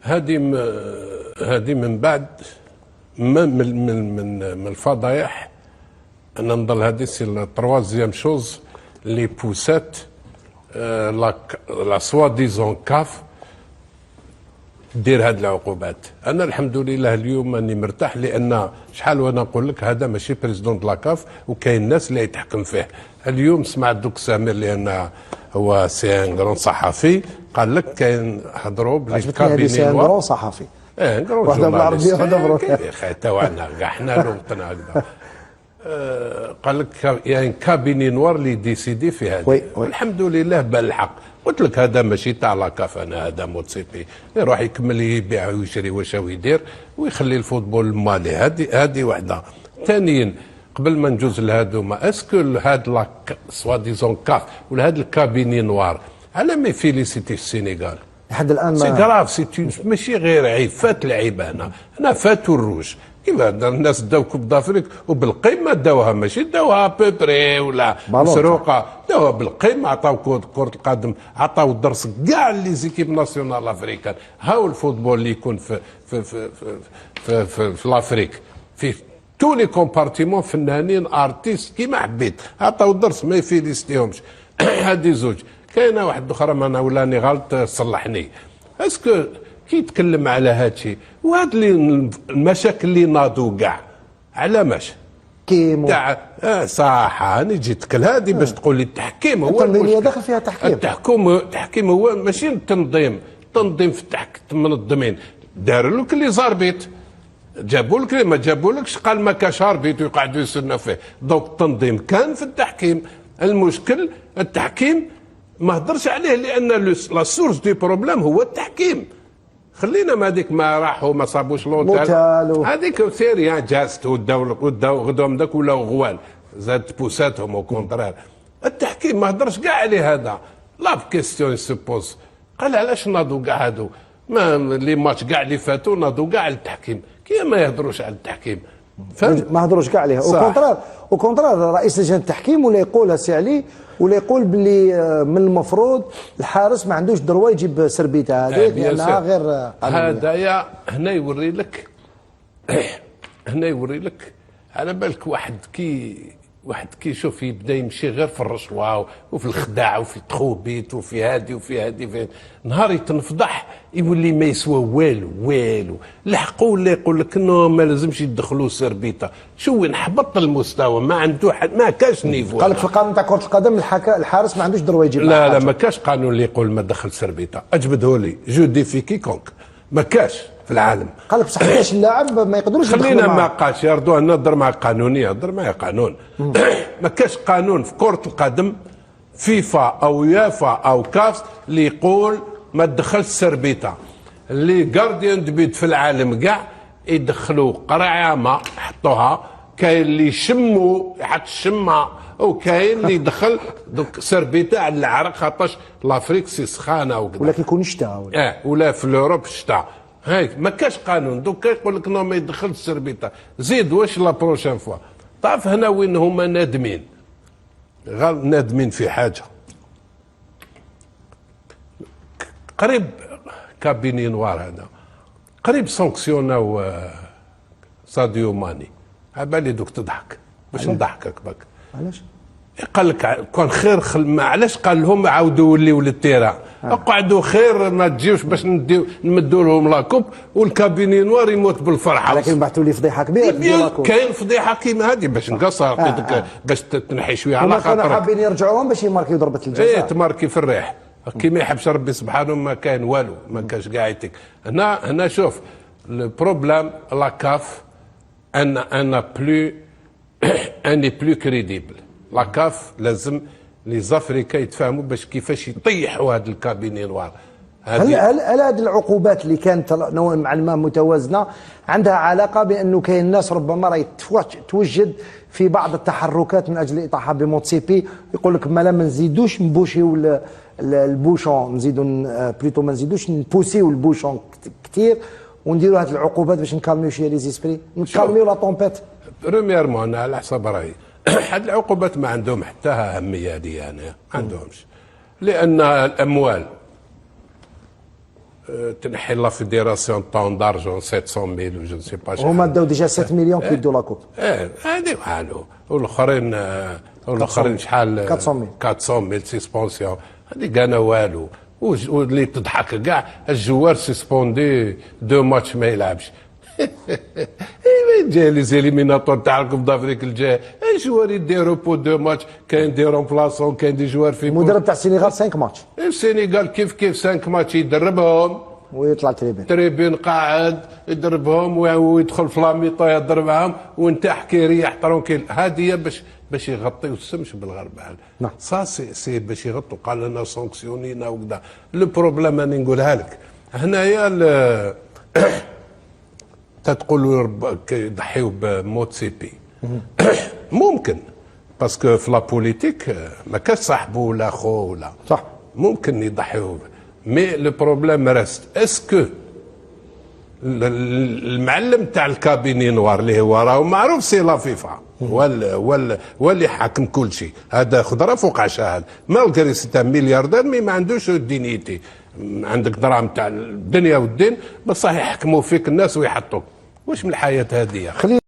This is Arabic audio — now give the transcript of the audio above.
هذه من بعد من الفضايح. انا نضل هذه سي لا تروازيام شوز اللي بوسات لا سوا ديزون كاف دير هذه العقوبات. انا الحمد لله اليوم راني مرتاح، لان شحال وانا نقول لك هذا ماشي بريزيدون دو لاكاف وكاين الناس اللي يتحكم فيه. اليوم سمعت دوك سامر لان هو سي ان غران صحفي قال لك كاين هضروا بلي عجبتني سي ان غران صحفي واحده بالعربيه وحده بالروسيه يا اخي تاعنا كاع حنا لغتنا هكذا. قال لك يعني كابيني نوار اللي ديسيدي في هذا. الحمد لله بالحق. قلت لك هذا ماشي تاع لاكاف، انا هذا موتسيبي يروح يكمل يبيع ويشري واش يدير ويخلي الفوتبول مالي. هذه وحده. ثانيا قبل ما نجوز لهذوما اسكو هاد لا سوا ديزون كاف ولا هاد الكابيني نوار على ما فيليسيتي السينيغال لحد الان سي كراف سي ماشي غير عيب، فات العيب. هنا فاتوا الروج كيف الناس داو كوب دافريك وبالقيمه داوها، ماشي داوها بوبري ولا مسروقه، داوها بالقيمه. عطاو كره القدم، عطاو درس كاع لي زيكيب ناسيونال افريكان. هاو الفوتبول اللي يكون في الافريك في تو لي كومبارتيمون، فنانين ارتيست كيما حبيت، عطاو درس ما يفيليستيهمش. هذه زوج. كاينه واحد اخرى انا ولاني غلط صلحني. اسكو كي يتكلم على هادشي وهاد المشاكل اللي ناضوا كاع على ماش كيمو تاع صح. انا جيتك لهادي باش تقول لي التحكيم هو المشكل. داخل فيها تحكيم. التحكيم هو ماشي التنظيم في التحكيم منظمين. داروا لك اللي زاربيت، جابوا لك ما جابولكش قال ما كاش هاربيت ويقعدوا يستناو فيه. دونك التنظيم كان في التحكيم. المشكل التحكيم ما هضرش عليه لان لا سورس دي بروبليم هو التحكيم. خلينا ما هذيك ما راحوا ما صابوش لوتال هذيك سيريا جاست وداو غدوهم داك ولاو غوال زاد بوساتهم او كونترير. التحكيم ما هضرش كاع عليه. هذا لا كيستيون سوبوز قال علاش ناضوا كاع هادو ما لي ماتش كاع اللي فاتوا ناضوا كاع على التحكيم كي ما يهضروش على التحكيم. ما هضروش كاع عليه. وكونترار رئيس لجنه التحكيم ولا يقولها سي علي ولا يقول باللي من المفروض الحارس ما عندوش دروا يجيب سربيته هذيك لانها غير هدايا. هنا يوري لك على بالك واحد كي يشوف يبدا يمشي غير في الرشوه وفي الخداع وفي التخوبيط وفي هذه نهار يتنفضح يولي ما يسوى والو. لحقوا ولا يقول لك انه ما لازمش يدخلوا سربيطه. شو نحبط المستوى ما عنده ما كاش نيفو. قال لك في القانون تاع كره القدم الحارس ما عندوش دروا يجيب. لا ما كاش قانون اللي يقول ما دخل سربيطه. اجبده لي جو ديفي كيكونك ما كاش في العالم. قال لك بصح كاش اللاعب ما يقدروش يدخلوا. خلينا ما قاش يردوه نهضر مع قانونيه، هضر معايا قانون. ما كاش قانون في كره القدم فيفا او يافا او كاف اللي يقول ما تدخلش سربيطه. اللي جارديان دبيت في العالم كاع يدخلوا قرعامه يحطوها. كاين اللي يشموا يحط الشمه وكاين اللي يدخل دوك سربيطه على العرق خاطرش لافريك سي سخانه وكذا. ولا كيكون شتاء ولا في الاوروب شتاء. هاي ما كاش قانون. دوك يقول لك نو ما يدخلش السربيطه. زيد واش لا بروشين فوا. تعرف هنا وين هما نادمين نادمين في حاجه قريب. كابيني نوار هذا قريب سانكسيوناو ساديو ماني. عبالي دوك تضحك باش نضحكك بك. علاش؟ قال لك كان خير علاش قال لهم عاودوا وليو للتيران. اقعدوا خير ما تجيوش باش نمدوا لهم لاكوب والكابيني نوار يموت بالفرحه. لكن بعثوا لي فضيحه كبيره. كاين فضيحه كيما هذه باش نقصر باش تنحي شويه على خاطرك. كانوا حابين يرجعوهم باش يماركيو ضربه الجزاء. تماركي في الريح كيما يحبش ربي سبحانه. ما كاين والو ما كاش كاع يتك. هنا شوف البروبليم لا كاف انا بلو كريديبل. لا كاف لازم لي زافريكا يتفاهموا باش كيفاش يطيحوا هذا الكابيني نوار. هل هذه العقوبات اللي كانت نوعا ما متوازنه عندها علاقه بانه كاين ناس ربما راهي توجد في بعض التحركات من اجل الاطاحه بموتسيبي يقول لك ما نزيدوش نبوشيو البوشون نزيدوا بليتو ما نزيدوش نبوسيو البوشون كثير ونديروا هذه العقوبات باش نكالميو شويه لي زيسبري نكالميو لا طومبيت. بريميرمون انا على حسب رايي هاد العقوبات ما عندهم حتى اهميه هذه. انا ما عندهمش لان الاموال تنحي لا فيديراسيون طون دارجون 700,000 جو سي با هما داو ديجا 7 مليون كي يدوا لاكوب. هذه والو. والاخرين شحال 400,000 سيسبونسيون. هذه كان والو. واللي تضحك كاع الجوار سيسبوندي 2 ماتش ما يلعبش. جاي لي زيليميناتور تاع الكوب دافريك الجاي الجوار يديروا بو 2 ماتش، كاين دي رومبلاسون، كاين دي جوار في المدرب تاع السنغال 5 ماتش. السنغال كيف 5 ماتش يدربهم ويطلع تريبين قاعد يدربهم ويدخل في لاميطا يضربهم وانت احكي ريح ترونكيل. هذه باش يغطيو السمش بالغربال. نعم. سي باش يغطوا، قال لنا سانكسيونينا وكذا. لو بروبليم راني نقولها لك هنايا تقولوا يضحيوا بموتسيبي. ممكن باسكو في لا بوليتيك ما كاش صاحبه ولا خو ولا صح، ممكن يضحيوا. مي لو بروبليم ريست اسكو المعلم تاع الكابيني نوار اللي هو راه معروف سي لا فيفا ولا اللي حاكم كل شيء، هذا خضره فوق عشاء. مالغري سي ملياردير مي ما عندوش دينيتي. عندك دراهم تاع الدنيا والدين بصح يحكموا فيك الناس ويحطوك. واش من الحياه هذه؟